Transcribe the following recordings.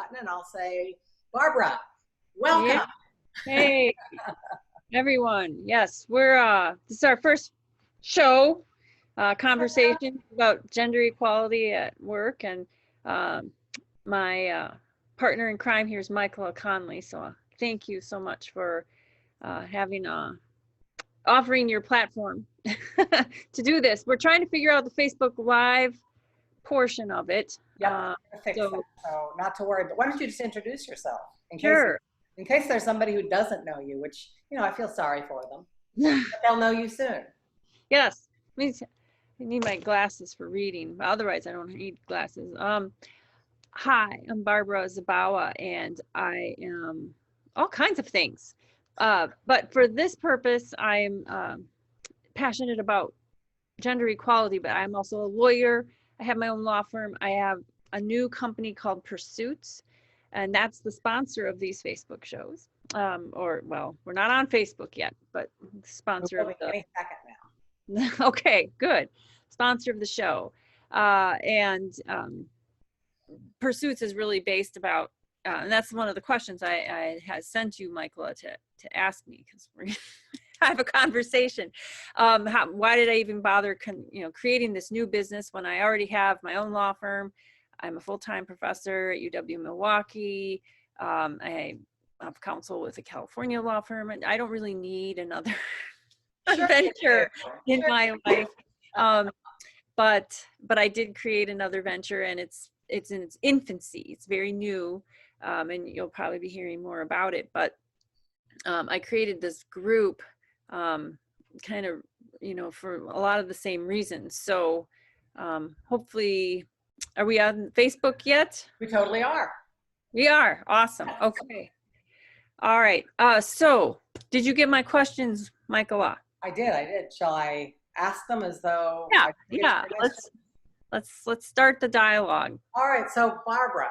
button and I'll say, Barbara, welcome. Yeah. Hey, everyone. Yes, this is our first show, conversation about gender equality at work. And um, my partner in crime here is Michaela Conley. So thank you so much for offering your platform to do this. We're trying to figure out the Facebook Live portion of it. Yep, fix that. So not to worry, but why don't you just introduce yourself Sure. in case there's somebody who doesn't know you, which, I feel sorry for them. But they'll know you soon. Yes. I need my glasses for reading, but otherwise I don't need glasses. Hi, I'm Barbara Zabawa, and I am all kinds of things. But for this purpose, I'm passionate about gender equality, but I'm also a lawyer. I have my own law firm. I have a new company called Pursuits, and that's the sponsor of these Facebook shows. Well, we're not on Facebook yet, but sponsor of the... Any second now. Okay, good. Sponsor of the show. And Pursuits is really based about, and that's one of the questions I had sent you, Michaela, to ask me, because we're gonna have a conversation. Why did I even bother creating this new business when I already have my own law firm? I'm a full-time professor at UW-Milwaukee. I have counsel with a California law firm, and I don't really need another venture in my life. But I did create another venture, and it's in its infancy. It's very new, and you'll probably be hearing more about it. But I created this group kind of, for a lot of the same reasons. So hopefully, are we on Facebook yet? We totally are. We are. Awesome. Okay. All right. So did you get my questions, Michaela? I did. Shall I ask them as though? Yeah. Let's start the dialogue. All right. So Barbara,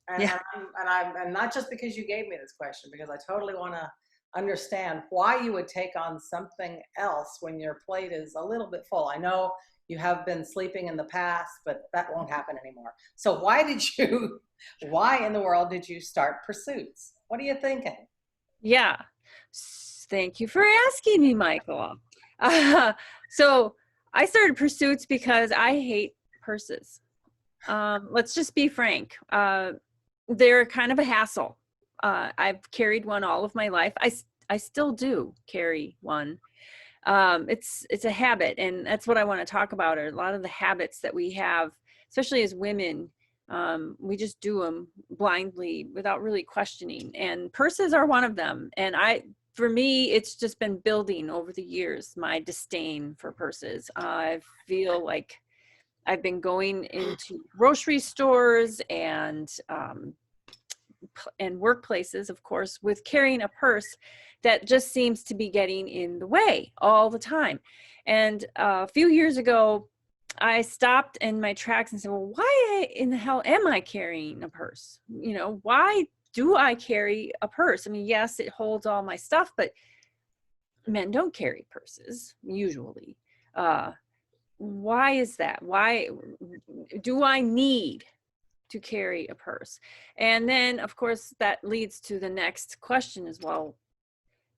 and not just because you gave me this question, because I totally want to understand why you would take on something else when your plate is a little bit full. I know you have been sleeping in the past, but that won't happen anymore. So why in the world did you start Pursuits? What are you thinking? Yeah. Thank you for asking me, Michaela. So I started Pursuits because I hate purses. Let's just be frank. They're kind of a hassle. I've carried one all of my life. I still do carry one. It's a habit, and that's what I want to talk about, are a lot of the habits that we have, especially as women. We just do them blindly without really questioning, and purses are one of them. And for me, it's just been building over the years, my disdain for purses. I feel like I've been going into grocery stores and workplaces, of course, with carrying a purse that just seems to be getting in the way all the time. And a few years ago, I stopped in my tracks and said, well, why in the hell am I carrying a purse? Why do I carry a purse? I mean, yes, it holds all my stuff, but men don't carry purses usually. Why is that? Why do I need to carry a purse? And then, of course, that leads to the next question as well.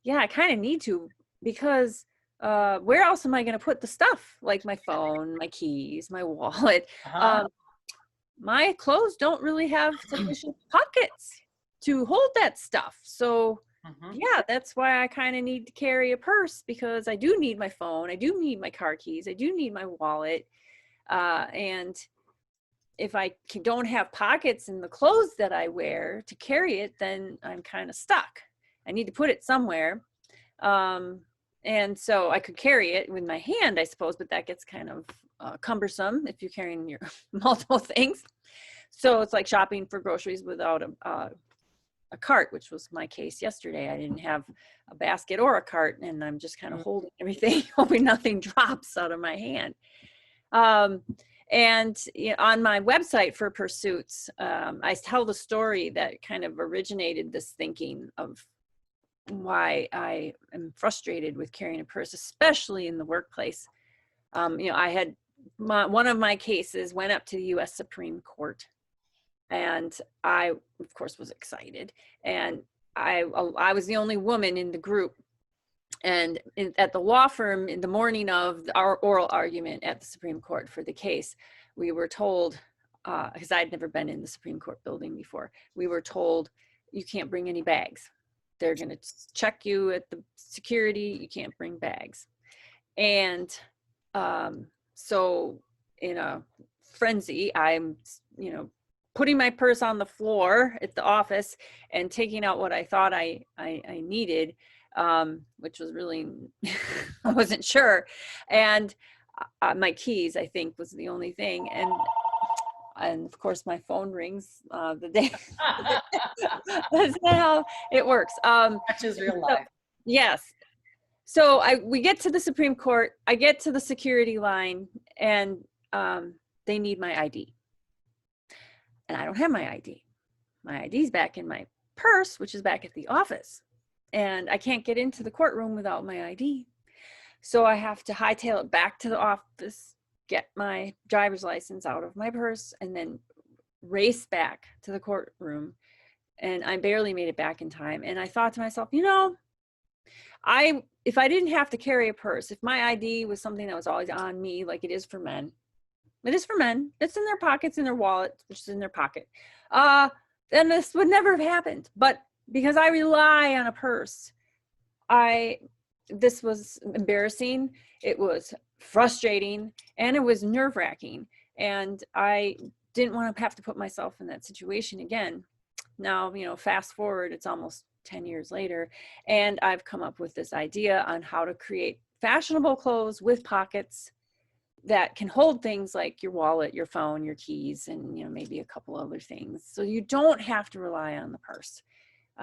Yeah, I kind of need to, because where else am I going to put the stuff, like my phone, my keys, my wallet? My clothes don't really have sufficient pockets to hold that stuff. So yeah, that's why I kind of need to carry a purse, because I do need my phone, I do need my car keys, I do need my wallet. And if I don't have pockets in the clothes that I wear to carry it, then I'm kind of stuck. I need to put it somewhere. And so I could carry it with my hand, I suppose, but that gets kind of cumbersome if you're carrying your multiple things. So it's like shopping for groceries without a cart, which was my case yesterday. I didn't have a basket or a cart, and I'm just kind of holding everything, hoping nothing drops out of my hand. And on my website for Pursuits, I tell the story that kind of originated this thinking of why I am frustrated with carrying a purse, especially in the workplace. I had one of my cases went up to the U.S. Supreme Court, And I, of course, was excited. And I was the only woman in the group. And at the law firm, in the morning of our oral argument at the Supreme Court for the case, we were told, because I'd never been in the Supreme Court building before, we were told, you can't bring any bags. They're going to check you at the security. You can't bring bags. And so in a frenzy, I'm, putting my purse on the floor at the office and taking out what I thought I needed, which was really, I wasn't sure. And my keys, I think, was the only thing. And of course my phone rings the day. That's not how it works. That's just real life. Yes. So we get to the Supreme Court, I get to the security line, and they need my ID. And I don't have my ID. My ID's back in my purse, which is back at the office. And I can't get into the courtroom without my ID. So I have to hightail it back to the office, get my driver's license out of my purse, and then race back to the courtroom. And I barely made it back in time. And I thought to myself, if I didn't have to carry a purse, if my ID was something that was always on me, like it is for men, it's in their pockets, in their wallet, which is in their pocket, then this would never have happened. But because I rely on a purse, this was embarrassing. It was frustrating, and it was nerve-wracking. And I didn't want to have to put myself in that situation again. Now, fast forward, it's almost 10 years later, and I've come up with this idea on how to create fashionable clothes with pockets that can hold things like your wallet, your phone, your keys, and maybe a couple other things. So you don't have to rely on the purse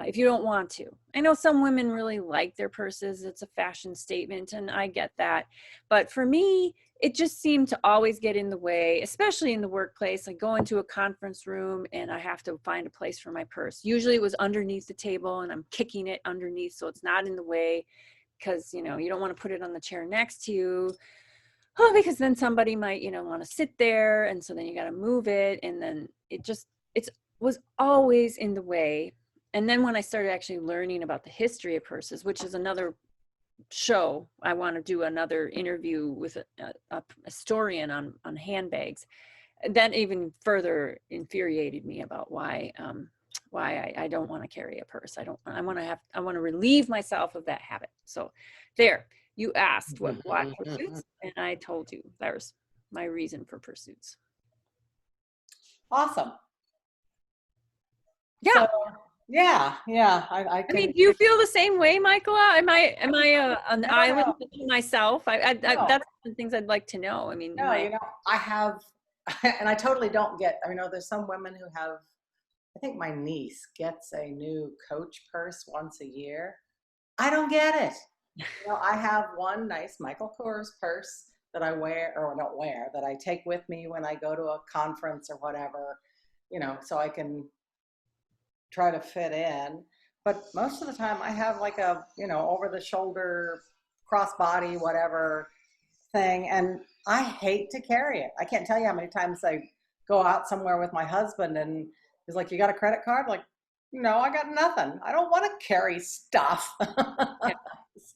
if you don't want to. I know some women really like their purses. It's a fashion statement, and I get that. But for me, it just seemed to always get in the way, especially in the workplace. I go into a conference room and I have to find a place for my purse. Usually it was underneath the table, and I'm kicking it underneath so it's not in the way, because you don't want to put it on the chair next to you. Oh, because then somebody might, want to sit there, and so then you got to move it, and then it was always in the way. And then when I started actually learning about the history of purses, which is another show, I want to do another interview with a historian on handbags, that even further infuriated me about why I don't want to carry a purse. I want to relieve myself of that habit. So there. You asked why pursuits, and I told you there's my reason for pursuits. Awesome. Yeah. So, yeah. I mean, do you feel the same way, Michaela? Am I an island to myself? No. That's the things I'd like to know. I mean, no, I have, and I totally don't get. There's some women who have. I think my niece gets a new Coach purse once a year. I don't get it. I have one nice Michael Kors purse that I wear, or don't wear, that I take with me when I go to a conference or whatever, so I can try to fit in. But most of the time I have like a, over the shoulder, crossbody, whatever thing. And I hate to carry it. I can't tell you how many times I go out somewhere with my husband and he's like, you got a credit card? Like, no, I got nothing. I don't want to carry stuff. Yeah.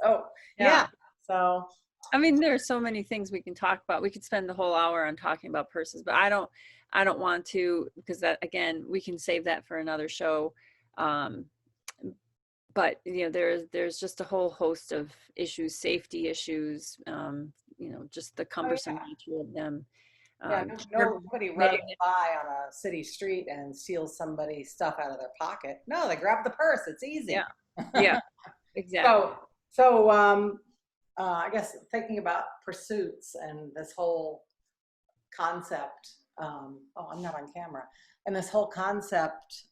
So, yeah. So, I mean, there are so many things we can talk about. We could spend the whole hour on talking about purses, but I don't want to, because that, again, we can save that for another show. But there's just a whole host of issues, safety issues, just the cumbersome nature of them. Nobody runs by on a city street and steals somebody's stuff out of their pocket. No, they grab the purse. It's easy. Yeah, exactly. So I guess thinking about pursuits and this whole concept. I'm not on camera. And this whole concept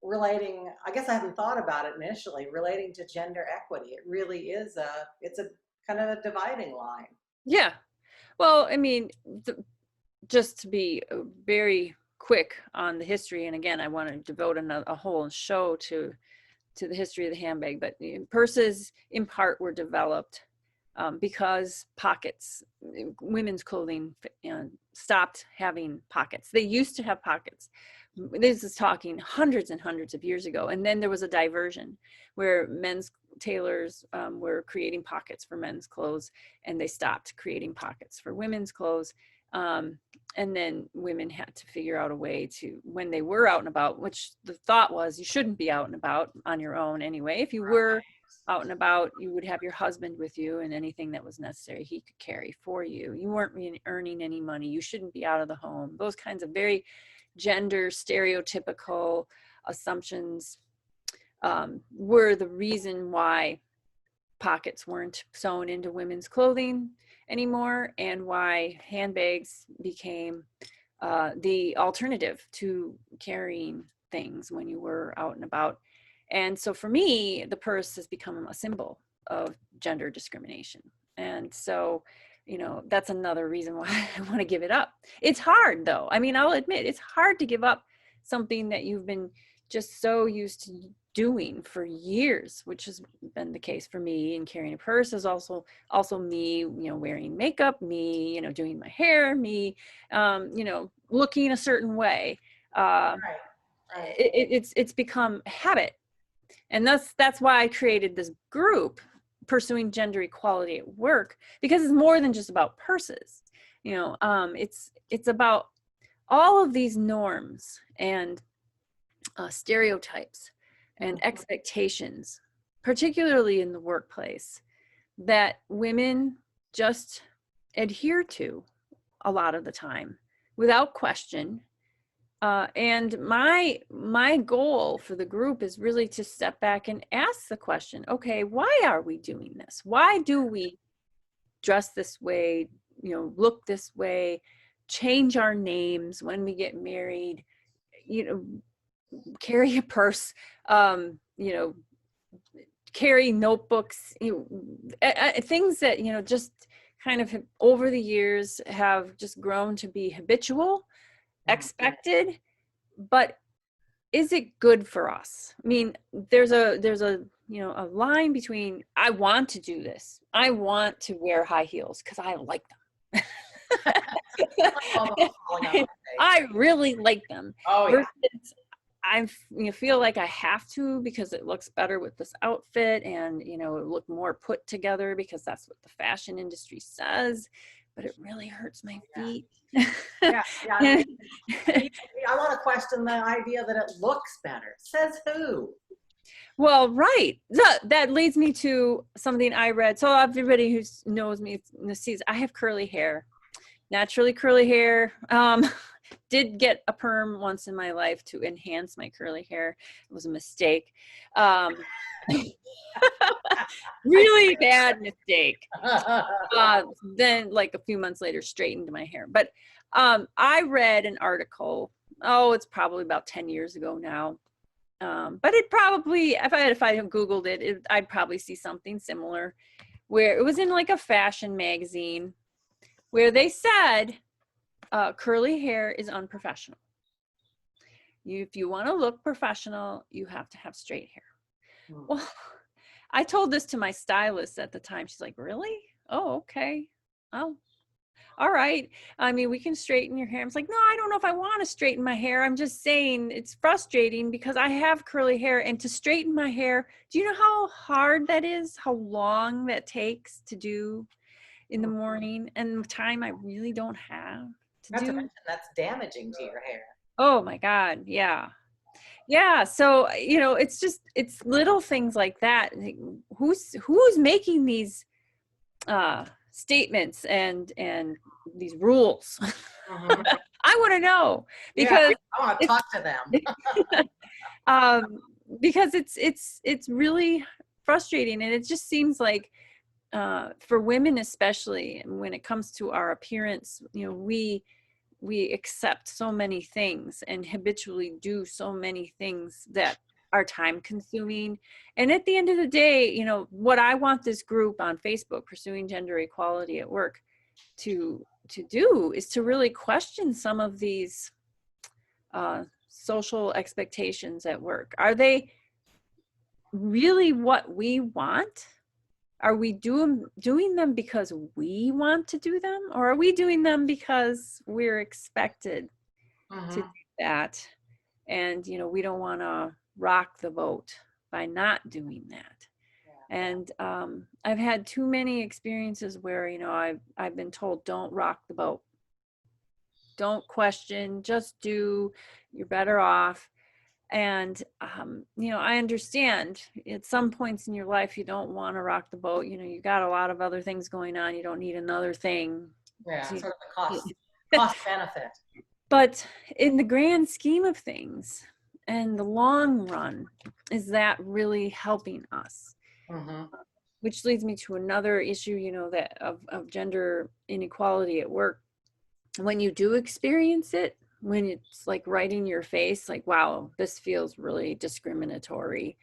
relating. I guess I hadn't thought about it initially. Relating to gender equity, it really is it's a kind of a dividing line. Yeah. Well, I mean, just to be very quick on the history, and again, I want to devote a whole show to the history of the handbag, but purses in part were developed because pockets, women's clothing stopped having pockets. They used to have pockets. This is talking hundreds and hundreds of years ago. And then there was a diversion where men's tailors were creating pockets for men's clothes, and they stopped creating pockets for women's clothes. And then women had to figure out a way to, when they were out and about, which the thought was you shouldn't be out and about on your own anyway. If you were out and about, you would have your husband with you, and anything that was necessary he could carry for you. You weren't really earning any money. You shouldn't be out of the home. Those kinds of very gender stereotypical assumptions were the reason why pockets weren't sewn into women's clothing anymore, and why handbags became the alternative to carrying things when you were out and about. And so for me, the purse has become a symbol of gender discrimination. And so, that's another reason why I want to give it up. It's hard though. I mean, I'll admit it's hard to give up something that you've been just so used to doing for years, which has been the case for me. And carrying a purse is also me, wearing makeup, me, doing my hair, me, looking a certain way. It's become a habit. And that's why I created this group, Pursuing Gender Equality at Work, because it's more than just about purses. It's about all of these norms and stereotypes and expectations, particularly in the workplace, that women just adhere to a lot of the time without question. And my goal for the group is really to step back and ask the question, okay, why are we doing this? Why do we dress this way, look this way, change our names when we get married, carry a purse, carry notebooks, things that, just kind of over the years have just grown to be habitual, expected. But is it good for us? I mean, there's a line between, I want to do this, I want to wear high heels because I like them. I really like them. Oh yeah. I feel like I have to because it looks better with this outfit, and it look more put together because that's what the fashion industry says, but it really hurts my feet. Yeah. I want to question the idea that it looks better. Says who? Well, right. That leads me to something I read. So everybody who knows me sees I have curly hair, naturally curly hair. Did get a perm once in my life to enhance my curly hair. It was a mistake. Really bad mistake. Then like a few months later, straightened my hair. But I read an article, it's probably about 10 years ago now. But it probably, if I had Googled it, I'd probably see something similar, where it was in like a fashion magazine where they said, curly hair is unprofessional. If you want to look professional, you have to have straight hair. Well, I told this to my stylist at the time. She's like, really? Oh, okay. Oh, all right. I mean, we can straighten your hair. I was like, no, I don't know if I want to straighten my hair. I'm just saying it's frustrating because I have curly hair, and to straighten my hair, do you know how hard that is? How long that takes to do in the morning, and the time I really don't have to do. That's damaging to your hair. Oh my God. Yeah. Yeah. So, it's little things like that. Who's making these statements and these rules? I want to know, because I want to talk to them. because it's really frustrating, and it just seems like for women, especially when it comes to our appearance, we accept so many things and habitually do so many things that are time consuming. And at the end of the day, what I want this group on Facebook, Pursuing Gender Equality at Work, to do is to really question some of these social expectations at work. Are they really what we want? are we doing them because we want to do them, or are we doing them because we're expected to do that? And, you know, we don't want to rock the boat by not doing that. And I've had too many experiences where, you know, I've been told, don't rock the boat. Don't question, just do, you're better off. And, you know, I understand at some points in your life, you don't want to rock the boat. You know, you got a lot of other things going on. You don't need another thing. Yeah, sort of the cost benefit. But in the grand scheme of things and the long run, is that really helping us? Which leads me to another issue, you know, that of gender inequality at work. When you do experience it, when it's like right in your face, like, wow, this feels really discriminatory.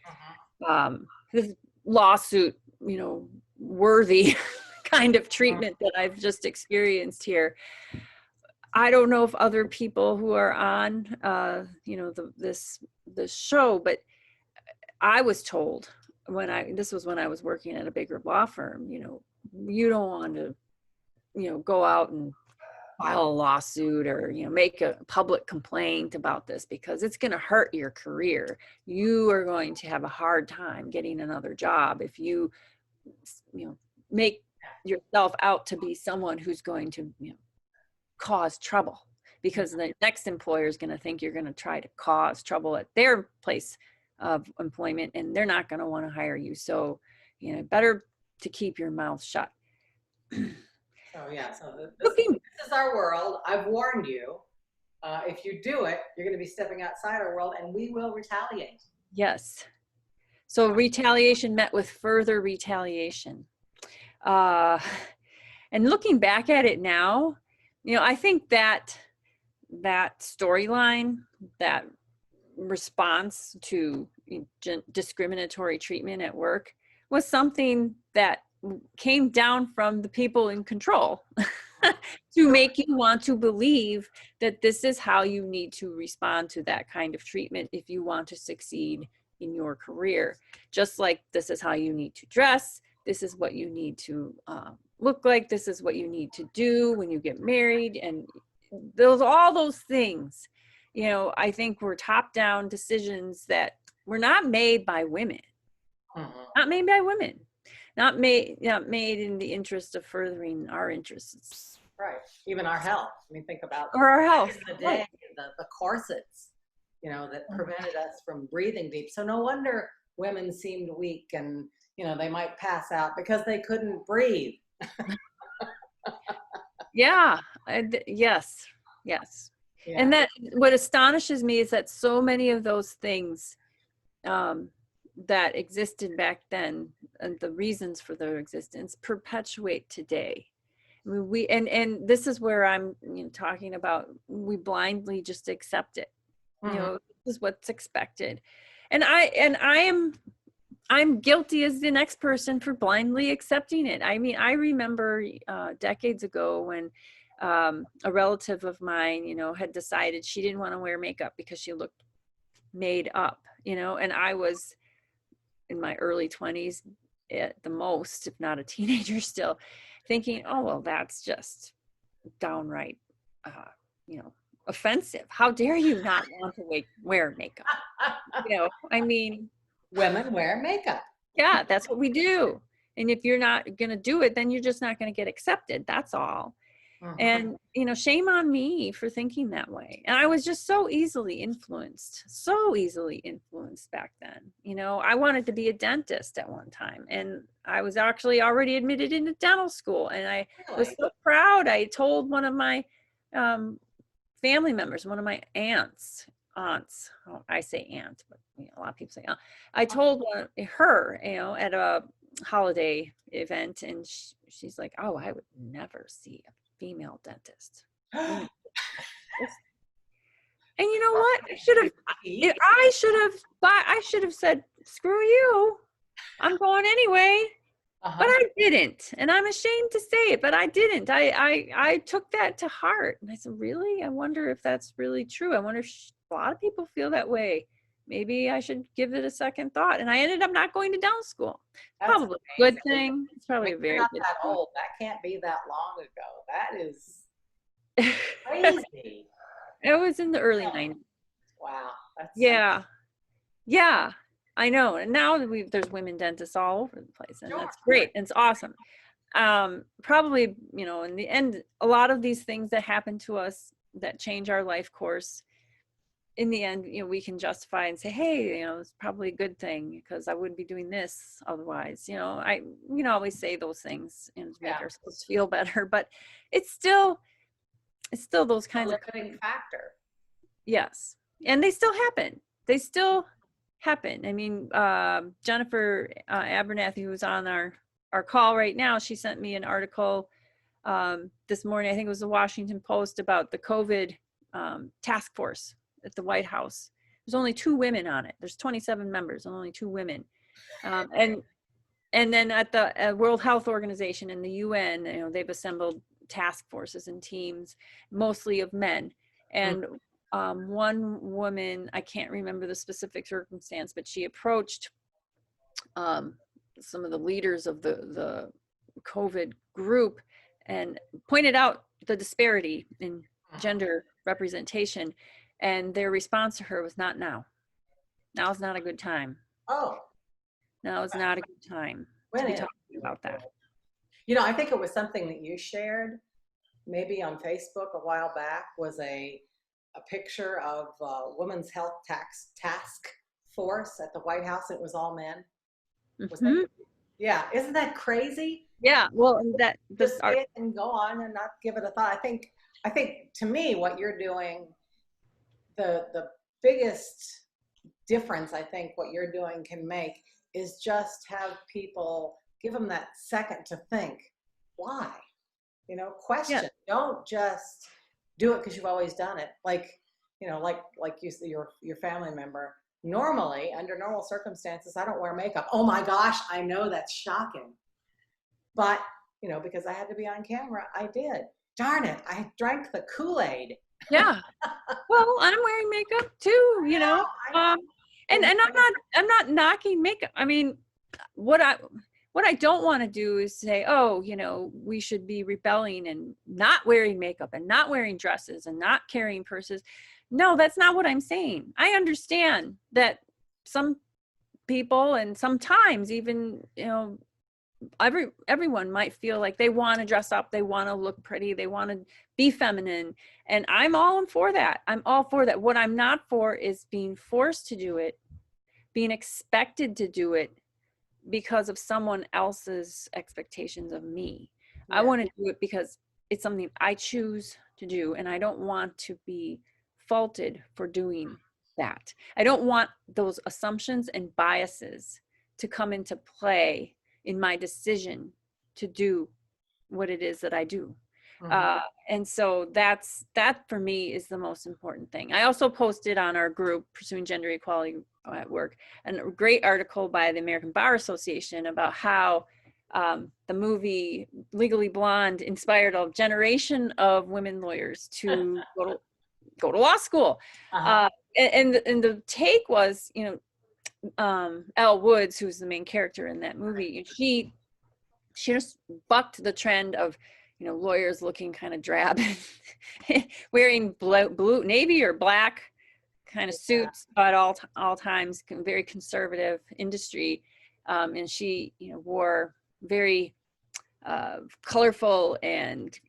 This lawsuit, you know, worthy kind of treatment that I've just experienced here. I don't know if other people who are on, you know, this show, but I was told this was when I was working at a bigger law firm, you know, you don't want to, you know, go out and file a lawsuit or, you know, make a public complaint about this because it's going to hurt your career. You are going to have a hard time getting another job if you know, make yourself out to be someone who's going to, you know, cause trouble, because the next employer is going to think you're going to try to cause trouble at their place of employment, and they're not going to want to hire you. So, you know, better to keep your mouth shut. So yeah, so this is our world. I've warned you. If you do it, you're going to be stepping outside our world, and we will retaliate. Yes. So retaliation met with further retaliation. And looking back at it now, you know, I think that storyline, that response to discriminatory treatment at work was something that came down from the people in control to make you want to believe that this is how you need to respond to that kind of treatment if you want to succeed in your career. Just like this is how you need to dress, this is what you need to look like, this is what you need to do when you get married, and all those things, you know, I think were top-down decisions that were not made by women. Not made by women. Not made in the interest of furthering our interests. Right. Even our health. I mean, think about our health. The day, the corsets, you know, that prevented us from breathing deep. So no wonder women seemed weak, and, you know, they might pass out because they couldn't breathe. Yeah. Yes. Yeah. And that what astonishes me is that so many of those things that existed back then, and the reasons for their existence, perpetuate today. I mean, and this is where I'm, you know, talking about, we blindly just accept it. You know, this is what's expected, and I'm guilty as the next person for blindly accepting it. I mean, I remember decades ago when a relative of mine, you know, had decided she didn't want to wear makeup because she looked made up, you know, and I was in my early 20s at the most, if not a teenager still, thinking, oh, well, that's just downright, you know, offensive. How dare you not want to wear makeup? You know, I mean, women wear makeup. Yeah, that's what we do. And if you're not going to do it, then you're just not going to get accepted. That's all. And, you know, shame on me for thinking that way. And I was just so easily influenced back then. You know, I wanted to be a dentist at one time, and I was actually already admitted into dental school. And I was so proud. I told one of my family members, one of my aunts, oh, I say aunt, but you know, a lot of people say aunt. I told her, you know, at a holiday event, and she's like, oh, I would never see a female dentist. And you know what? I should have said, screw you, I'm going anyway. But I didn't, and I'm ashamed to say it, but I didn't. I took that to heart, and I said, really? I wonder if that's really true. I wonder if a lot of people feel that way. maybe I should give it a second thought. And I ended up not going to dental school. That's Probably a good amazing. thing. It's probably a You're very not good that old. That can't be that long ago. That is thing. crazy. It was in the early 90s. Wow. That's Yeah. Yeah. I know. And now there's women dentists all over the place, and Sure. that's great. And it's awesome. Probably, in the end, a lot of these things that happen to us that change our life course, in the end, we can justify and say, hey, it's probably a good thing because I wouldn't be doing this otherwise. I always say those things, to make ourselves feel better, but it's still those kinds of limiting factor. Yes. And they still happen. They still happen. I mean, Jennifer Abernathy, who's on our call right now, she sent me an article this morning. I think it was the Washington Post about the COVID task force at the White House. There's only 2 women on it. There's 27 members and only 2 women. And then at the World Health Organization and the UN, they've assembled task forces and teams, mostly of men. And one woman, I can't remember the specific circumstance, but she approached some of the leaders of the COVID group and pointed out the disparity in gender representation. And their response to her was, not now. Now is not a good time. Oh. Now is not a good time to be talking about that. I think it was something that you shared maybe on Facebook a while back, was a picture of Women's Health Task Force at the White House. It was all men. Yeah, isn't that crazy? Yeah, well, just say it and go on and not give it a thought. I think to me, what you're doing, the biggest difference I think what you're doing can make is just have people, give them that second to think, why? Question. Yeah. Don't just do it because you've always done it. Like you see your family member. Normally, under normal circumstances, I don't wear makeup. Oh my gosh, I know that's shocking. But, because I had to be on camera, I did. Darn it, I drank the Kool-Aid. Yeah. Well, I'm wearing makeup too, I know. And I'm not knocking makeup. I mean, what I don't want to do is say, oh, we should be rebelling and not wearing makeup and not wearing dresses and not carrying purses. No, that's not what I'm saying. I understand that some people, and sometimes even, everyone might feel like they want to dress up, they want to look pretty, they want to be feminine. And I'm all for that. I'm all for that. What I'm not for is being forced to do it, being expected to do it because of someone else's expectations of me. Yeah. I want to do it because it's something I choose to do, and I don't want to be faulted for doing that. I don't want those assumptions and biases to come into play in my decision to do what it is that I do. And so that for me is the most important thing. I also posted on our group, Pursuing Gender Equality at Work, a great article by the American Bar Association about how the movie Legally Blonde inspired a generation of women lawyers to go to law school. And the take was, Elle Woods, who's the main character in that movie, she just bucked the trend of, lawyers looking kind of drab, wearing blue, navy or black kind of suits at all times, very conservative industry. And she, wore very colorful and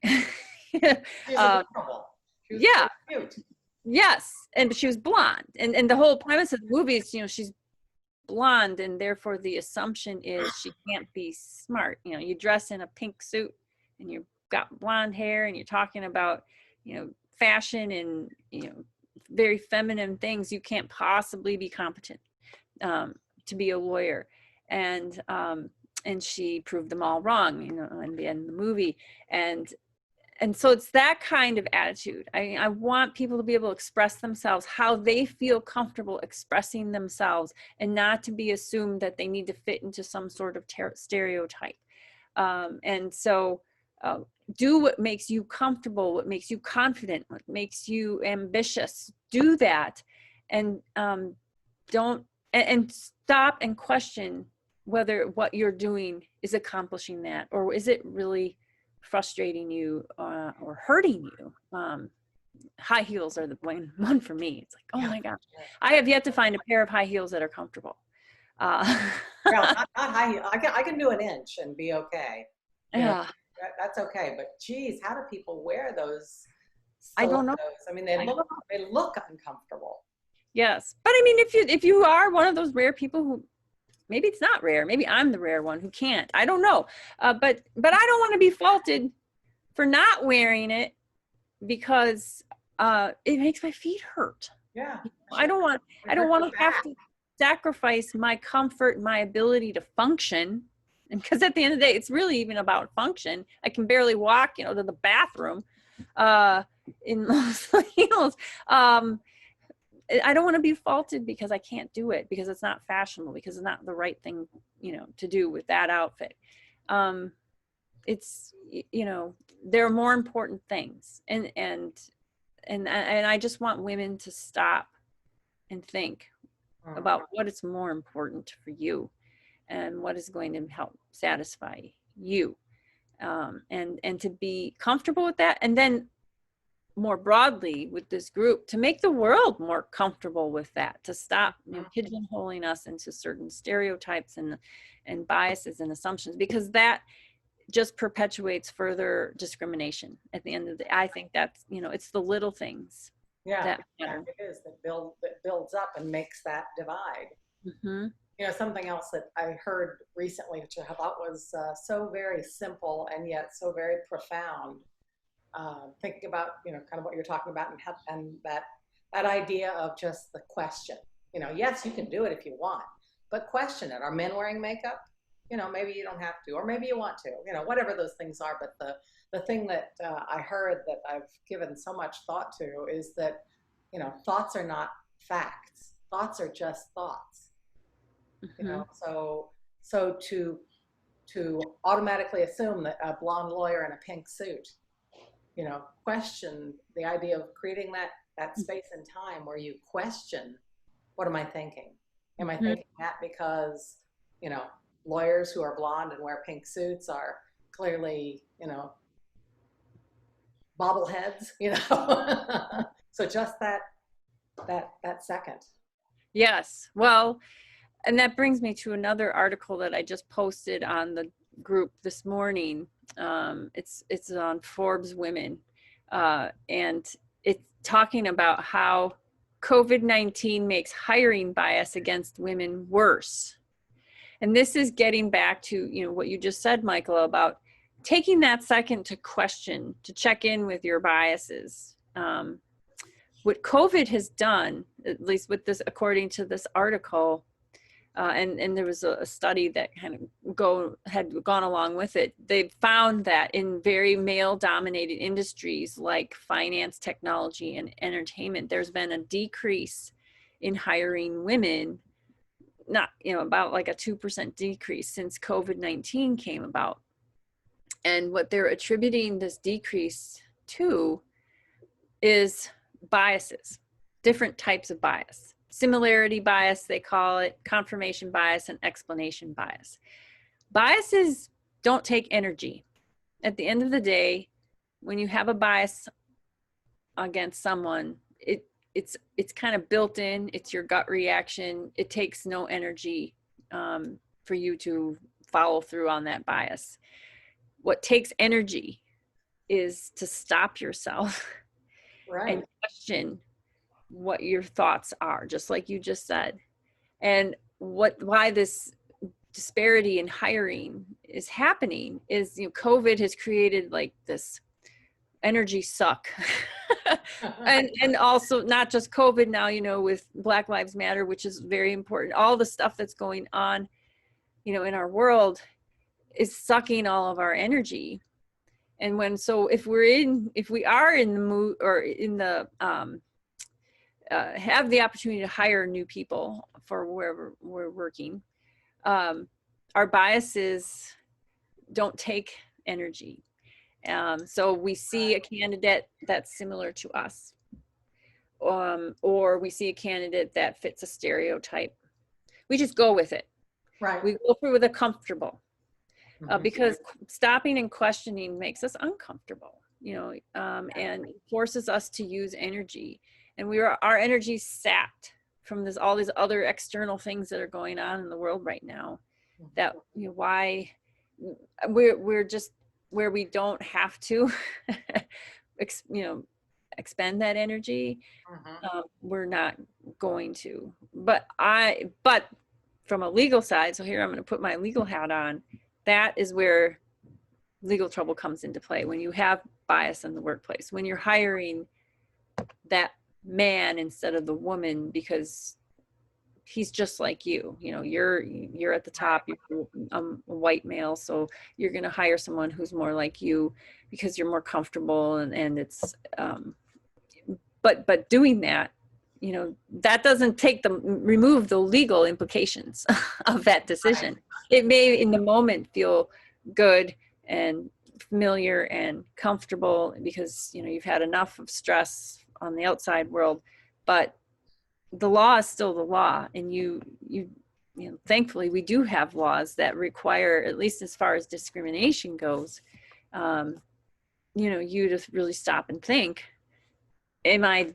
yeah. Cute. Yes. And she was blonde. And the whole premise of the movie is, she's blonde, and therefore the assumption is she can't be smart. You dress in a pink suit and you've got blonde hair and you're talking about, fashion and, very feminine things. You can't possibly be competent to be a lawyer. And she proved them all wrong, in the end of the movie. And so it's that kind of attitude. I want people to be able to express themselves how they feel comfortable expressing themselves, and not to be assumed that they need to fit into some sort of stereotype. And so do what makes you comfortable, what makes you confident, what makes you ambitious. Do that. And don't, and stop and question whether what you're doing is accomplishing that, or is it really frustrating you or hurting you. High heels are the one for me. It's like, oh my gosh, I have yet to find a pair of high heels that are comfortable. Well, not high heel. I can do an inch and be okay. You know, Yeah, that's okay. But geez, how do people wear those? I don't know. Stilettos? I mean, they look uncomfortable. Yes, but I mean, if you are one of those rare people who, maybe it's not rare, maybe I'm the rare one who can't. I don't know, but I don't want to be faulted for not wearing it because it makes my feet hurt. Yeah, I don't want to have to sacrifice my comfort, my ability to function. And because at the end of the day, it's really even about function. I can barely walk, to the bathroom in those heels. I don't want to be faulted because I can't do it, because it's not fashionable, because it's not the right thing, to do with that outfit. It's, there are more important things. And I just want women to stop and think about what is more important for you and what is going to help satisfy you. And to be comfortable with that. And then more broadly with this group, to make the world more comfortable with that, to stop pigeonholing us into certain stereotypes and biases and assumptions, because that just perpetuates further discrimination at the end of the day. I think that's, it's the little things. Yeah, it is that builds up and makes that divide. Mm-hmm. Something else that I heard recently, which I thought was so very simple and yet so very profound. Thinking about, kind of what you're talking about, and that idea of just the question. Yes, you can do it if you want, but question it. Are men wearing makeup? Maybe you don't have to, or maybe you want to. Whatever those things are. But the thing that I heard that I've given so much thought to is that, thoughts are not facts. Thoughts are just thoughts. Mm-hmm. So to automatically assume that a blonde lawyer in a pink suit, question the idea of creating that space and time where you question, what am I thinking? Am I thinking that because, lawyers who are blonde and wear pink suits are clearly, bobbleheads, So just that second. Yes. Well, and that brings me to another article that I just posted on the group this morning. It's on Forbes Women, and it's talking about how COVID-19 makes hiring bias against women worse. And this is getting back to, what you just said, Michaela, about taking that second to question, to check in with your biases. What COVID has done, at least with this, according to this article, and there was a study that kind of had gone along with it. They found that in very male-dominated industries like finance, technology, and entertainment, there's been a decrease in hiring women, not, about like a 2% decrease since COVID-19 came about. And what they're attributing this decrease to is biases, different types of bias. Similarity bias, they call it, confirmation bias, and explanation bias. Biases don't take energy. At the end of the day, when you have a bias against someone, it's kind of built in. It's your gut reaction. It takes no energy for you to follow through on that bias. What takes energy is to stop yourself and question what your thoughts are, just like you just said, and why this disparity in hiring is happening is, COVID has created like this energy suck. and also not just COVID now, with Black Lives Matter, which is very important. All the stuff that's going on, in our world is sucking all of our energy. And if we are in the mood or in the, have the opportunity to hire new people for wherever we're working, our biases don't take energy. So we see a candidate that's similar to us. or we see a candidate that fits a stereotype, we just go with it. Right. We go through with a comfortable, Mhm. because stopping and questioning makes us uncomfortable, and forces us to use energy. And our energy sapped from all these other external things that are going on in the world right now. That, why we're just where we don't have to, expend that energy. We're not going to. But from a legal side, so here I'm going to put my legal hat on. That is where legal trouble comes into play, when you have bias in the workplace, when you're hiring that man instead of the woman because he's just like you. You're at the top, you're a white male, so you're going to hire someone who's more like you because you're more comfortable, and it's but doing that, that doesn't remove the legal implications of that decision. It may in the moment feel good and familiar and comfortable because you've had enough of stress on the outside world, but the law is still the law. And you thankfully we do have laws that require, at least as far as discrimination goes, you to really stop and think, am I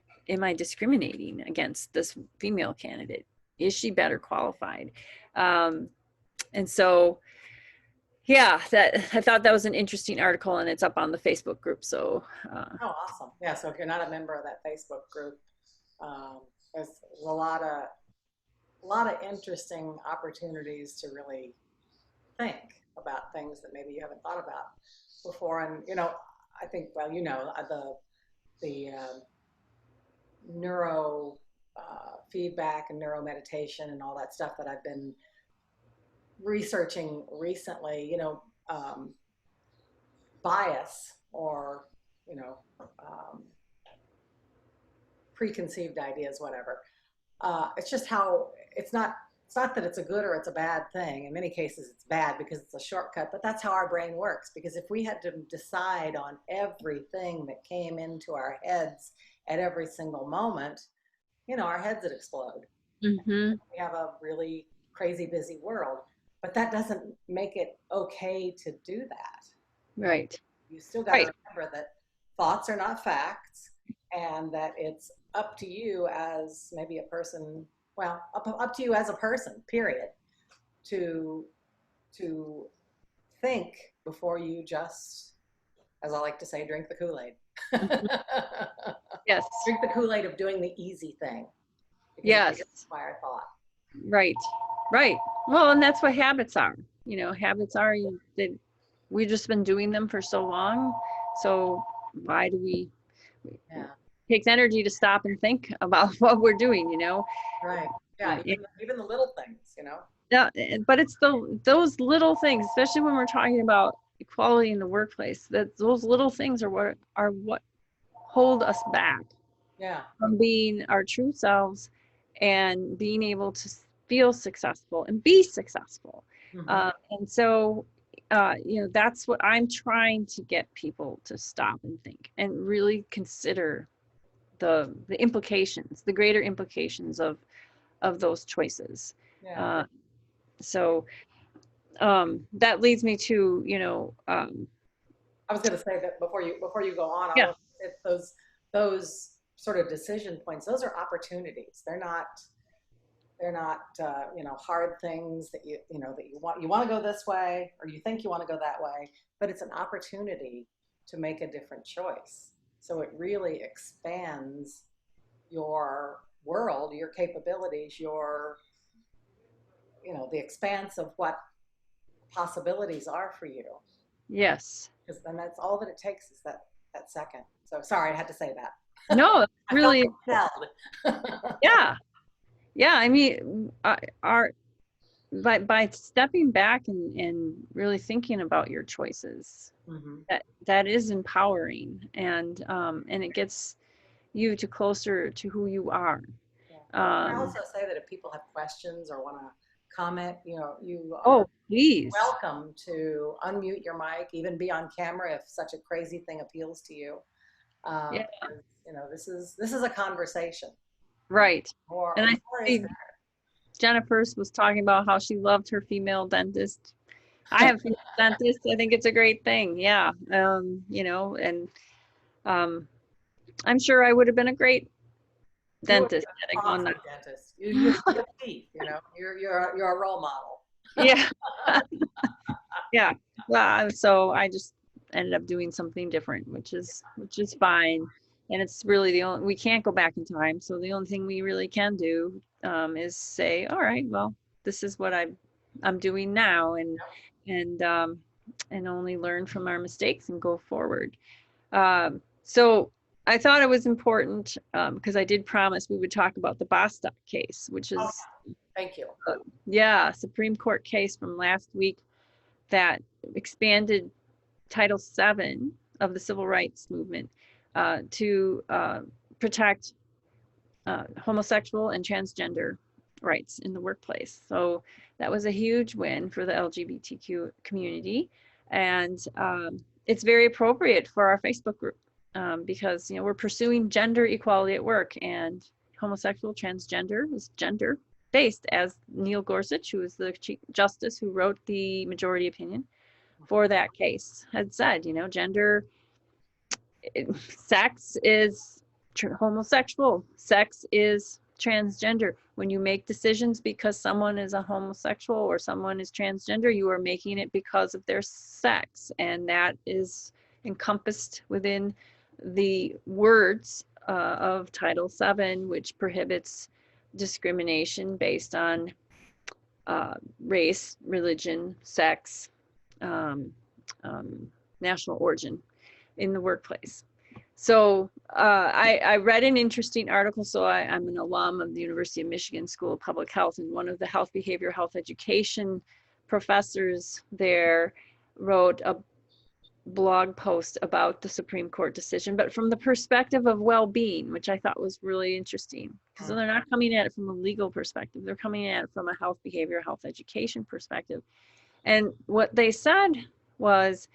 discriminating against this female candidate? Is she better qualified? And so, yeah, I thought that was an interesting article, and it's up on the Facebook group. So, oh, awesome. Yeah. So if you're not a member of that Facebook group, there's a lot of interesting opportunities to really think about things that maybe you haven't thought about before. And I think, well, the neuro feedback and neuro meditation and all that stuff that I've been researching recently, bias or preconceived ideas, whatever. It's just how it's not that it's a good or it's a bad thing. In many cases it's bad because it's a shortcut, but that's how our brain works. Because if we had to decide on everything that came into our heads at every single moment, our heads would explode. mm-hmm. We have a really crazy busy world, but that doesn't make it okay to do that. Right. You still got to remember that thoughts are not facts, and that it's up to you as maybe a person, well, up to you as a person, period, to think before you just, as I like to say, drink the Kool-Aid. Yes. Drink the Kool-Aid of doing the easy thing. Yes. Inspired thought. Right. Well, and that's what habits are. Habits are that we've just been doing them for so long. So why do we? Yeah. It takes energy to stop and think about what we're doing. Right. Yeah. Even the little things. Yeah, but it's those little things, especially when we're talking about equality in the workplace. That those little things are what hold us back. Yeah. From being our true selves and being able to feel successful and be successful. Mm-hmm. And so, that's what I'm trying to get people to stop and think and really consider the implications, the greater implications of those choices. Yeah. So that leads me to, I was going to say that before you go on, yeah. Those sort of decision points, those are opportunities. They're not hard things that you want to go this way, or you think you want to go that way, but it's an opportunity to make a different choice. So it really expands your world, your capabilities, the expanse of what possibilities are for you. Yes. Because then that's all that it takes is that second. So sorry, I had to say that. No, really. Yeah. I mean, by stepping back and really thinking about your choices, mm-hmm. that is empowering, and it gets you closer to who you are. Yeah. I also say that if people have questions or want to comment, you are please welcome to unmute your mic, even be on camera if such a crazy thing appeals to you. Yeah. Because, this is a conversation. Right. More, And I more is see Jennifer was talking about how she loved her female dentist. I have female dentists. I think it's a great thing. Yeah. And um, I'm sure I would have been a great You would be dentist. an awesome dentist. You have good teeth, you're a role model. Yeah. Yeah. So I just ended up doing something different, which is fine. And it's really we can't go back in time. So the only thing we really can do is say, all right, well, this is what I'm doing now, and and only learn from our mistakes and go forward. So I thought it was important because I did promise we would talk about the Bostock case, which is Thank you. Supreme Court case from last week that expanded Title VII of the Civil Rights Movement to protect homosexual and transgender rights in the workplace. So that was a huge win for the LGBTQ community, and it's very appropriate for our Facebook group because we're pursuing gender equality at work, and homosexual, transgender is gender based, as Neil Gorsuch, who is the Chief Justice who wrote the majority opinion for that case, had said, gender, sex is homosexual, sex is transgender. When you make decisions because someone is a homosexual or someone is transgender, you are making it because of their sex, and that is encompassed within the words of Title VII, which prohibits discrimination based on race, religion, sex, um, national origin in the workplace. So I read an interesting article. So I'm an alum of the University of Michigan School of Public Health, and one of the behavioral health education professors there wrote a blog post about the Supreme Court decision, but from the perspective of well-being, which I thought was really interesting, because they're not coming at it from a legal perspective. They're coming at it from a behavioral health education perspective. And what they said was,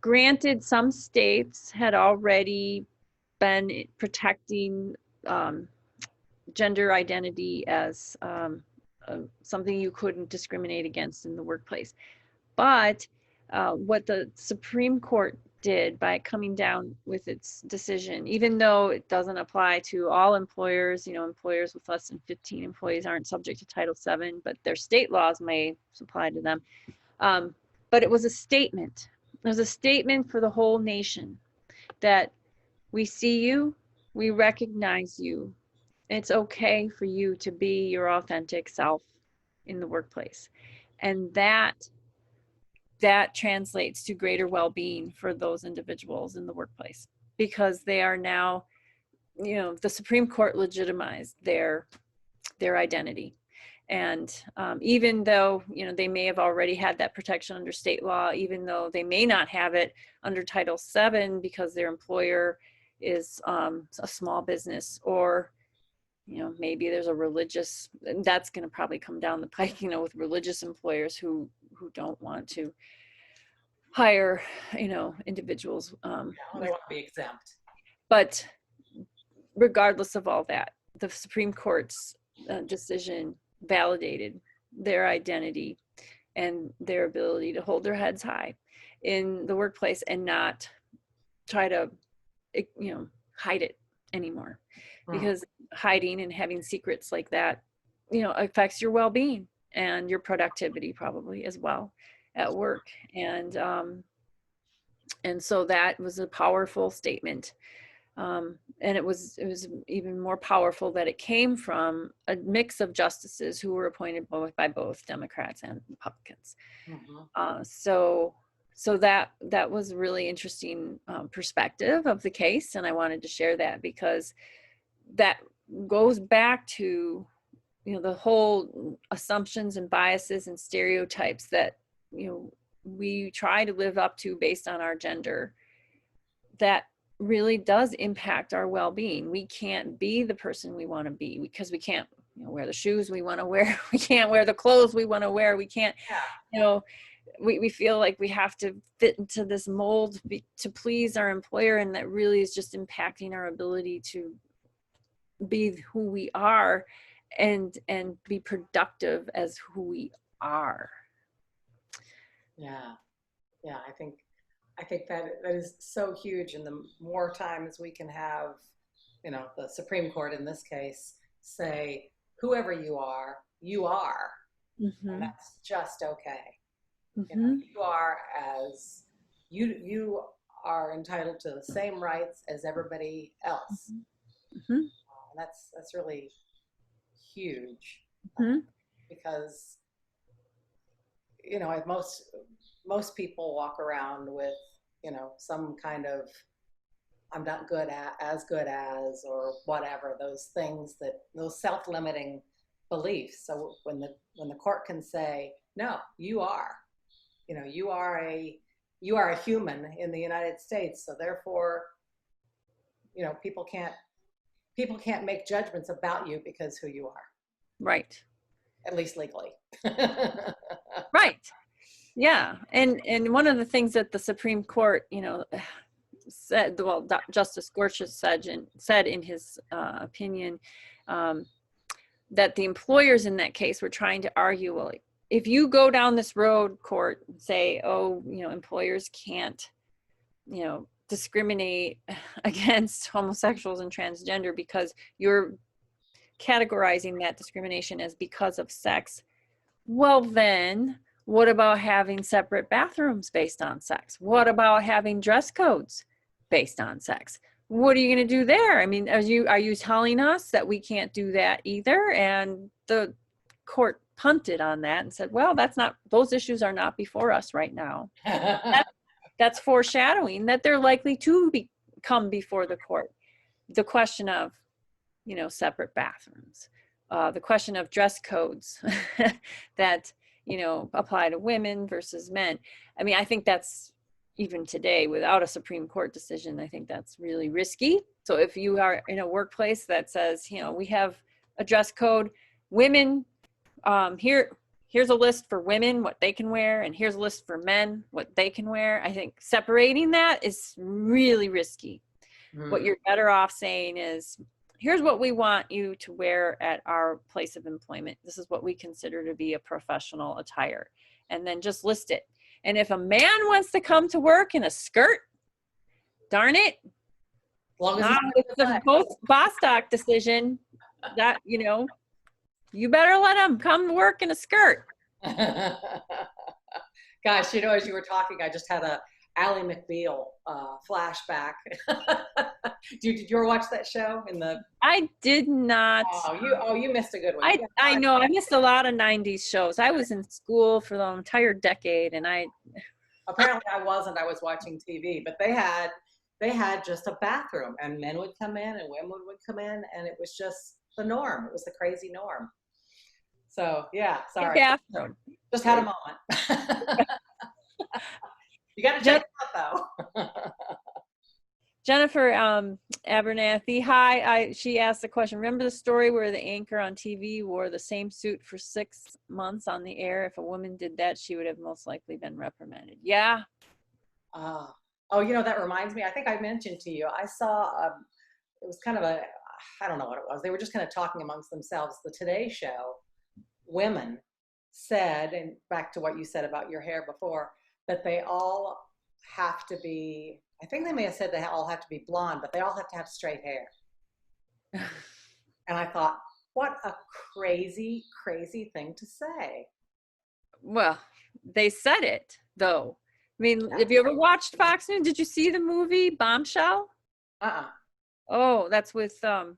granted, some states had already been protecting gender identity as something you couldn't discriminate against in the workplace. But what the Supreme Court did by coming down with its decision, even though it doesn't apply to all employers, employers with less than 15 employees aren't subject to Title VII, but their state laws may apply to them. But it was a statement. It was a statement for the whole nation that we see you, we recognize you. It's okay for you to be your authentic self in the workplace. And that translates to greater well-being for those individuals in the workplace, because they are now, the Supreme Court legitimized their identity. And even though, they may have already had that protection under state law, even though they may not have it under Title VII because their employer is a small business, or, maybe there's a religious, that's going to probably come down the pike, with religious employers who don't want to hire, individuals. They want to be exempt. But regardless of all that, the Supreme Court's decision validated their identity and their ability to hold their heads high in the workplace and not try to, hide it anymore. Because hiding and having secrets like that, affects your well-being and your productivity probably as well at work. And so that was a powerful statement. And it was even more powerful that it came from a mix of justices who were appointed by both Democrats and Republicans. So that was a really interesting perspective of the case, and I wanted to share that because that goes back to the whole assumptions and biases and stereotypes that we try to live up to based on our gender. That really does impact our well-being. We can't be the person we want to be because we can't wear the shoes we want to wear. We can't wear the clothes we want to wear. We can't, we feel like we have to fit into this mold to please our employer, and that really is just impacting our ability to be who we are and be productive as who we are. Yeah. Yeah. I think that is so huge. And the more times we can have, you know, the Supreme Court in this case say, whoever you are, and that's just okay. You know, you are as you are entitled to the same rights as everybody else. And that's really huge, because, you know, most people walk around with, you know, some kind of I'm not good at, as good as, or whatever, those things, that those self-limiting beliefs. So when the court can say, no, you are, you know, you are a human in the United States, so therefore, you know, people can't make judgments about you because who you are. Right. At least legally. Right. Yeah. And one of the things that the Supreme Court, you know, said, well, Justice Gorsuch said in his opinion, that the employers in that case were trying to argue, well, if you go down this road, court, and say, oh, you know, employers can't, you know, discriminate against homosexuals and transgender because you're categorizing that discrimination as because of sex. Well, then what about having separate bathrooms based on sex? What about having dress codes based on sex? What are you going to do there? I mean, are you telling us that we can't do that either? And the court punted on that and said, well, those issues are not before us right now. That's foreshadowing that they're likely to come before the court. The question of, you know, separate bathrooms, the question of dress codes that, you know, apply to women versus men. I mean, I think that's, even today, without a Supreme Court decision, I think that's really risky. So if you are in a workplace that says, you know, we have a dress code, women, here's a list for women, what they can wear, and here's a list for men, what they can wear. I think separating that is really risky. What you're better off saying is, here's what we want you to wear at our place of employment. This is what we consider to be a professional attire. And then just list it. And if a man wants to come to work in a skirt, darn it, not with the Bostock decision, that, you know, you better let him come to work in a skirt. Gosh, you know, as you were talking, I just had a Ally McBeal flashback. Did you ever watch that show? I did not. Oh, you missed a good one. I know. I missed a lot of 90s shows. I was in school for the entire decade, and apparently I wasn't. I was watching TV, but they had just a bathroom, and men would come in and women would come in, and it was just the norm. It was the crazy norm. So yeah, sorry. Bathroom. Just had a moment. You got to check it out, though. Jennifer Abernathy, hi. She asked the question, remember the story where the anchor on TV wore the same suit for 6 months on the air? If a woman did that, she would have most likely been reprimanded. Yeah. Oh, you know, that reminds me. I think I mentioned to you, I saw, it was kind of I don't know what it was. They were just kind of talking amongst themselves. The Today Show, women said, and back to what you said about your hair before, that they all have to be, I think they may have said they all have to be blonde, but they all have to have straight hair. And I thought, what a crazy, crazy thing to say. Well, they said it, though. I mean, have you ever watched Fox News? Did you see the movie Bombshell? Oh, that's with, that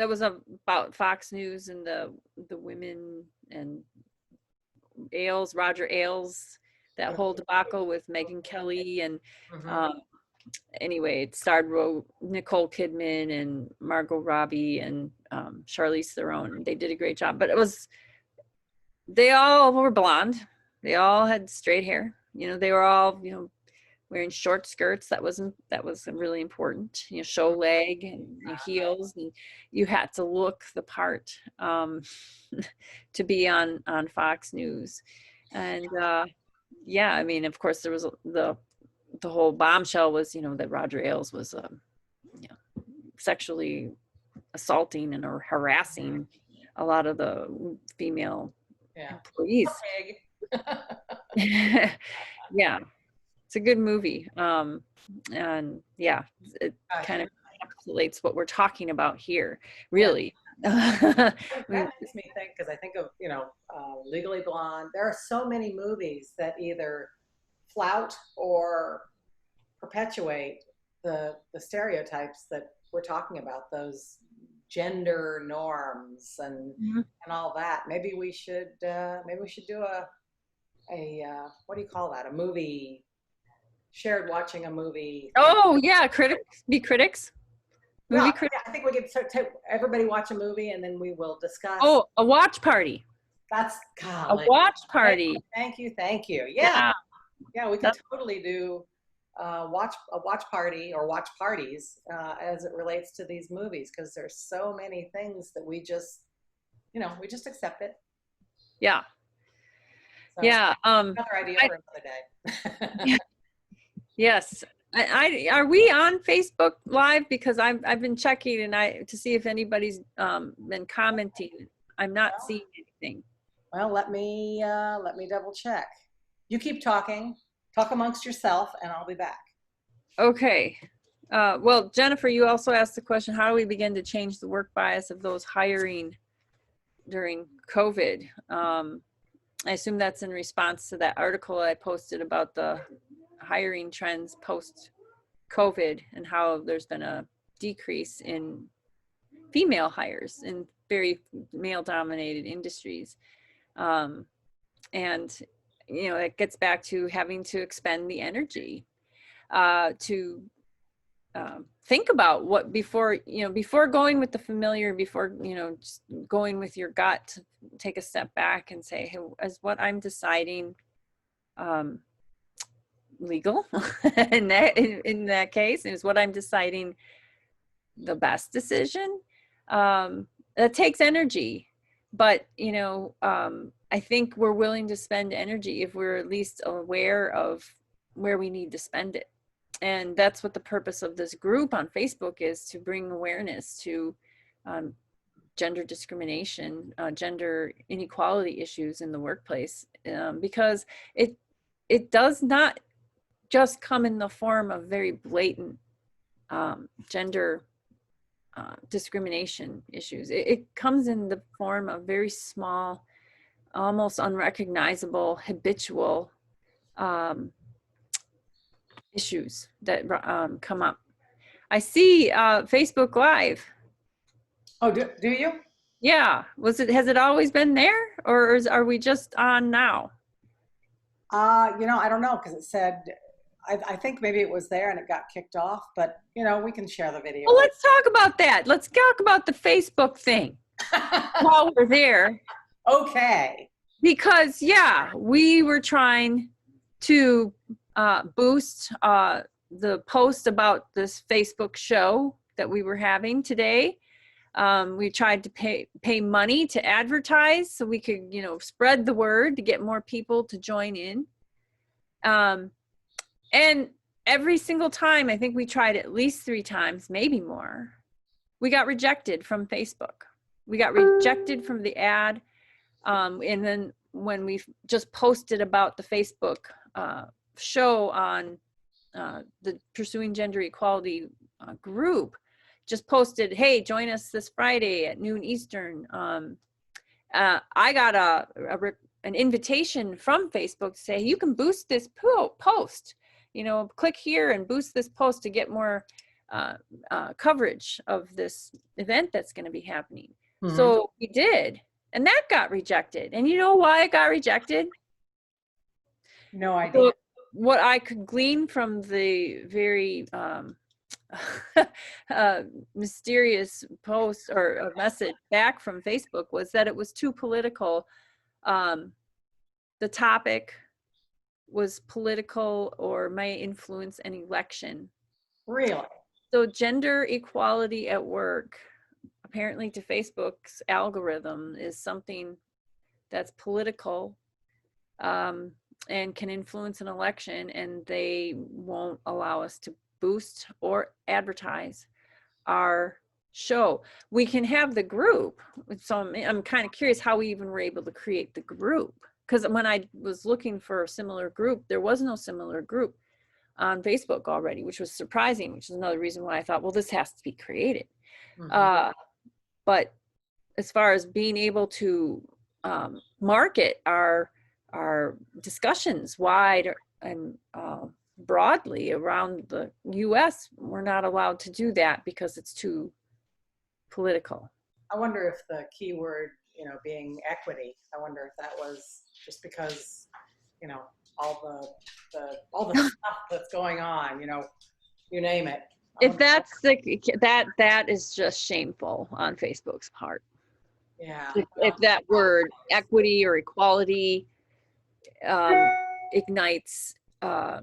was about Fox News and the women and Roger Ailes, that whole debacle with Megyn Kelly. And anyway, it starred Nicole Kidman and Margot Robbie and Charlize Theron. They did a great job, but they all were blonde. They all had straight hair. You know, they were all, you know, wearing short skirts. That was really important. You know, show leg and heels, and you had to look the part to be on Fox News. And yeah, I mean, of course, there was the whole Bombshell was, that Roger Ailes was, sexually assaulting and or harassing a lot of the female employees. Yeah, it's a good movie. And yeah, it kind of encapsulates what we're talking about here, really. That makes me think, because I think of, Legally Blonde. There are so many movies that either flout or perpetuate the stereotypes that we're talking about, those gender norms and all that. Maybe we should do a what do you call that? A movie, shared watching a movie. Oh yeah, critics. Movie critics. I think we could everybody watch a movie and then we will discuss. Oh, a watch party. That's a watch party. Thank you. Yeah, we could totally do a watch party or watch parties as it relates to these movies, because there's so many things that we just accept it. Yeah. So, yeah. Another idea for another day. Yes. Are we on Facebook Live? Because I've been checking to see if anybody's been commenting. I'm not seeing anything. Well, let me double check. You keep talking. Talk amongst yourself, and I'll be back. Okay. Well, Jennifer, you also asked the question: how do we begin to change the work bias of those hiring during COVID? I assume that's in response to that article I posted about the hiring trends post-COVID and how there's been a decrease in female hires in very male-dominated industries. And, it gets back to having to expend the energy to think about what before going with the familiar, before, just going with your gut, to take a step back and say, hey, is what I'm deciding legal in that case? Is what I'm deciding the best decision? That takes energy, but I think we're willing to spend energy if we're at least aware of where we need to spend it. And that's what the purpose of this group on Facebook is, to bring awareness to gender discrimination, gender inequality issues in the workplace, because it does not just come in the form of very blatant gender discrimination issues. It comes in the form of very small, almost unrecognizable, habitual issues that come up. I see Facebook Live. Oh, do you? Yeah. Has it always been there, or are we just on now? I don't know, because it said, I think maybe it was there and it got kicked off, but we can share the video. Well, let's talk about that. Let's talk about the Facebook thing while we're there. Okay. Because we were trying to boost the post about this Facebook show that we were having today. We tried to pay money to advertise so we could, spread the word to get more people to join in. And every single time, I think we tried at least 3 times, maybe more, we got rejected from Facebook. We got rejected from the ad. And then when we just posted about the Facebook show on the Pursuing Gender Equality group, just posted, hey, join us this Friday at noon Eastern. I got an invitation from Facebook to say, you can boost this post. Click here and boost this post to get more coverage of this event that's going to be happening. Mm-hmm. So we did, and that got rejected. And you know why it got rejected? No idea. So what I could glean from the very mysterious post or a message back from Facebook was that it was too political. The topic was political or may influence an election. Really? So gender equality at work, apparently to Facebook's algorithm, is something that's political. and can influence an election, and they won't allow us to boost or advertise our show. We can have the group. So I'm kind of curious how we even were able to create the group, because when I was looking for a similar group, there was no similar group on Facebook already, which was surprising, which is another reason why I thought, well, this has to be created. But as far as being able to market our discussions wide and broadly around the US, we're not allowed to do that because it's too political. I wonder if the key word, being equity, I wonder if that was just because, all the stuff that's going on, you name it. If that's that is just shameful on Facebook's part. Yeah. If that word equity or equality ignites, a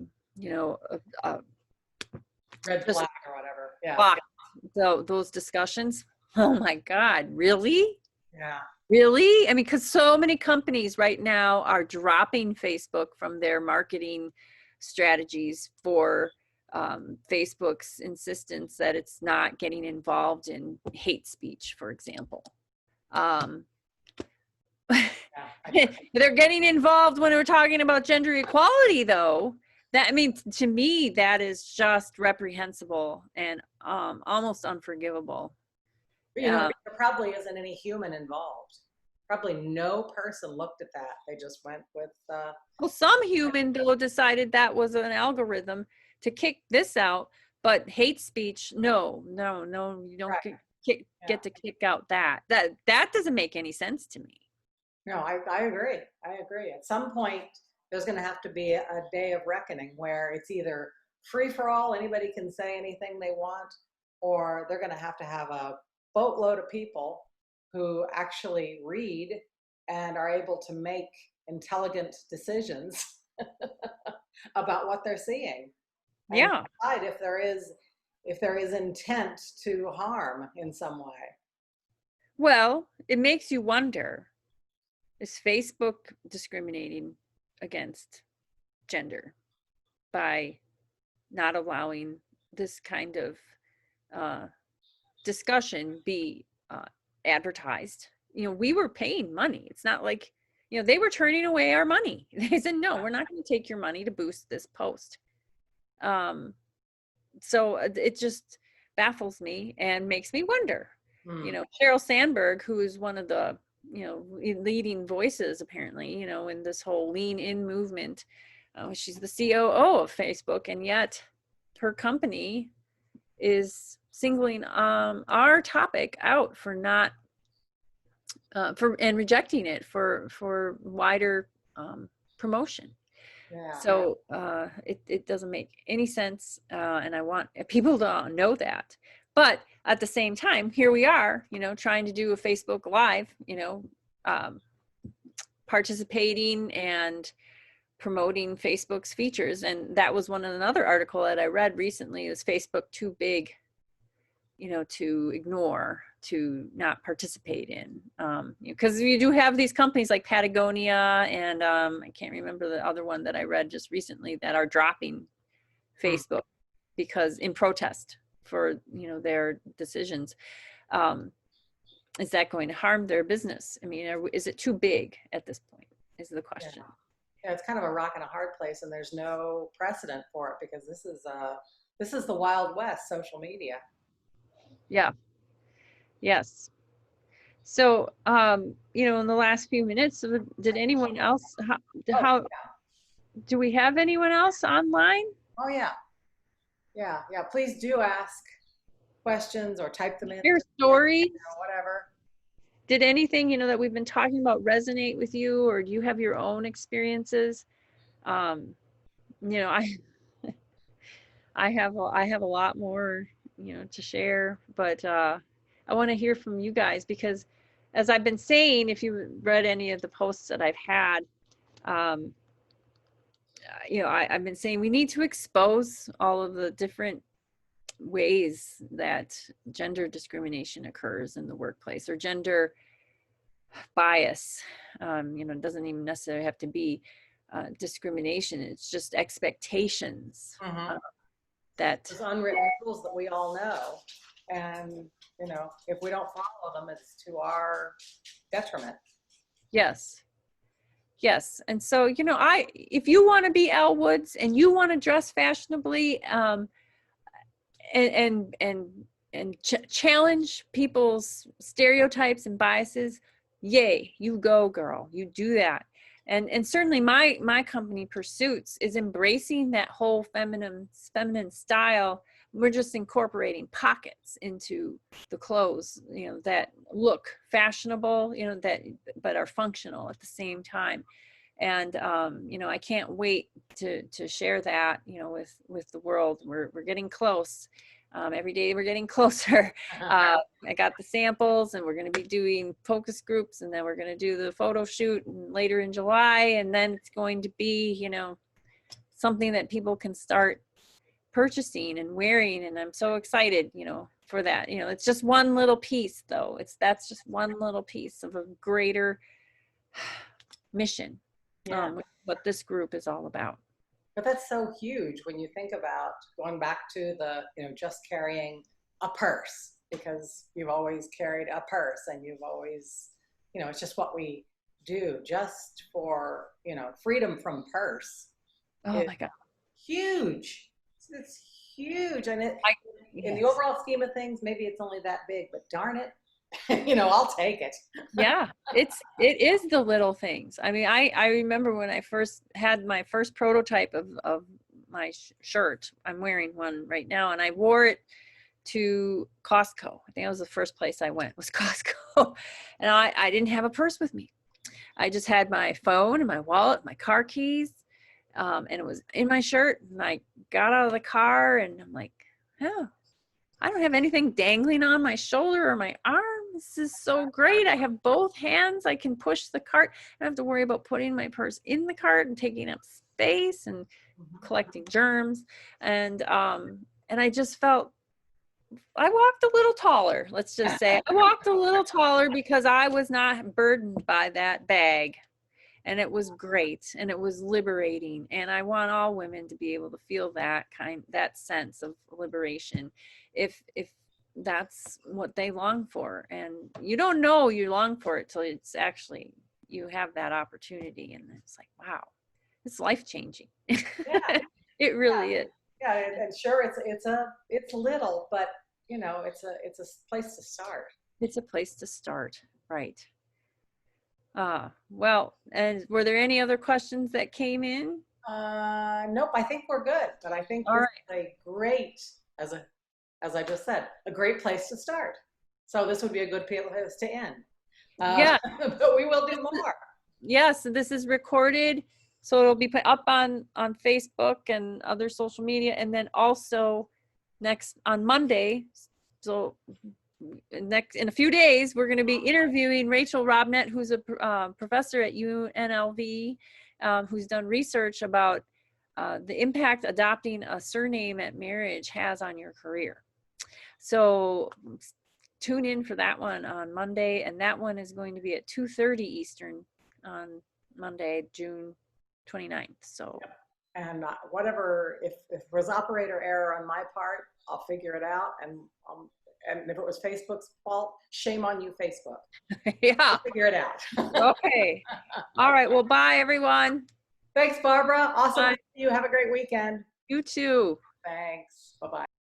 red flag or whatever. Yeah. Block those discussions. Oh my God, really? Yeah. Really? I mean, because so many companies right now are dropping Facebook from their marketing strategies for Facebook's insistence that it's not getting involved in hate speech, for example. They're getting involved when we're talking about gender equality, though. That, I mean, to me, that is just reprehensible and almost unforgivable. There probably isn't any human involved. Probably no person looked at that. They just went with. Well, some human though decided that was an algorithm to kick this out, but hate speech, no, you don't Right. get to kick out that doesn't make any sense to me. No, I agree. I agree. At some point, there's going to have to be a day of reckoning where it's either free for all, anybody can say anything they want, or they're going to have a boatload of people who actually read and are able to make intelligent decisions about what they're seeing. And Yeah. decide if there is intent to harm in some way. Well, it makes you wonder, is Facebook discriminating against gender by not allowing this kind of discussion be advertised? We were paying money. It's not like, they were turning away our money. They said, no, we're not going to take your money to boost this post. So it just baffles me and makes me wonder. Sheryl Sandberg, who is one of the leading voices apparently in this whole lean in movement, she's the COO of Facebook, and yet her company is singling our topic out for not and rejecting it for wider promotion. Yeah. So it doesn't make any sense, and I want people to know that. But at the same time, here we are, trying to do a Facebook Live, participating and promoting Facebook's features. And that was another article that I read recently, is Facebook too big, to ignore, to not participate in, because you do have these companies like Patagonia and I can't remember the other one that I read just recently that are dropping Facebook because in protest for their decisions. Is that going to harm their business? I mean, is it too big at this point is the question. Yeah, it's kind of a rock and a hard place, and there's no precedent for it because this is the Wild West, social media. Yeah. Yes. So, in the last few minutes, did anyone else, do we have anyone else online? Oh, yeah. Yeah. Please do ask questions or type them in. Your stories, whatever. Did anything, that we've been talking about resonate with you, or do you have your own experiences? I have a lot more, to share, but I want to hear from you guys, because as I've been saying, if you read any of the posts that I've had, I've been saying we need to expose all of the different ways that gender discrimination occurs in the workplace, or gender bias. It doesn't even necessarily have to be discrimination. It's just expectations Mhm. that, There's unwritten rules that we all know. And, if we don't follow them, it's to our detriment. yes. Yes. And so, if you want to be Elle Woods and you want to dress fashionably, and challenge people's stereotypes and biases, yay, you go, girl, you do that. And certainly my company Pursuits is embracing that whole feminine style. We're just incorporating pockets into the clothes, that look fashionable, but are functional at the same time. And I can't wait to share that, with the world. We're getting close. Every day we're getting closer. I got the samples, and we're going to be doing focus groups, and then we're going to do the photo shoot later in July, and then it's going to be, something that people can start purchasing and wearing. And I'm so excited, for that. It's just one little piece, though. That's just one little piece of a greater mission. Yeah. What this group is all about. But that's so huge when you think about going back to the, just carrying a purse, because you've always carried a purse, and you've always, it's just what we do, just for, freedom from purse. Oh my God. Huge. It's huge. And in Yes. the overall scheme of things, maybe it's only that big, but darn it, I'll take it. Yeah, it is the little things. I mean, I remember when I first had my first prototype of my shirt. I'm wearing one right now, and I wore it to Costco. I think that was the first place I went, was Costco. And I didn't have a purse with me. I just had my phone and my wallet, my car keys, and it was in my shirt. And I got out of the car, and I'm like, oh, I don't have anything dangling on my shoulder or my arm. This is so great. I have both hands. I can push the cart. I don't have to worry about putting my purse in the cart and taking up space and collecting germs. And I just felt, I walked a little taller. Let's just say I walked a little taller because I was not burdened by that bag. And it was great, and it was liberating. And I want all women to be able to feel that sense of liberation, if that's what they long for. And you don't know you long for it till it's actually, you have that opportunity, and it's like, wow, it's life-changing. Yeah. It really is. Yeah, and sure, it's little, but it's a place to start. It's a place to start, right? Well, and were there any other questions that came in? Nope, I think we're good. But I think this is a great, as I just said, a great place to start. So this would be a good place to end. Yeah. But we will do more. Yes, this is recorded, so it'll be put up on Facebook and other social media, and then also on Monday. So in a few days, we're going to be interviewing Rachel Robnett, who's a professor at UNLV, who's done research about the impact adopting a surname at marriage has on your career. So tune in for that one on Monday, and that one is going to be at 2:30 Eastern on Monday, June 29th. So. And whatever, if there's operator error on my part, I'll figure it out. And if it was Facebook's fault, shame on you, Facebook. Yeah. I'll figure it out. Okay. All right. Well, bye, everyone. Thanks, Barbara. Awesome Bye. to see you. Have a great weekend. You too. Thanks. Bye-bye.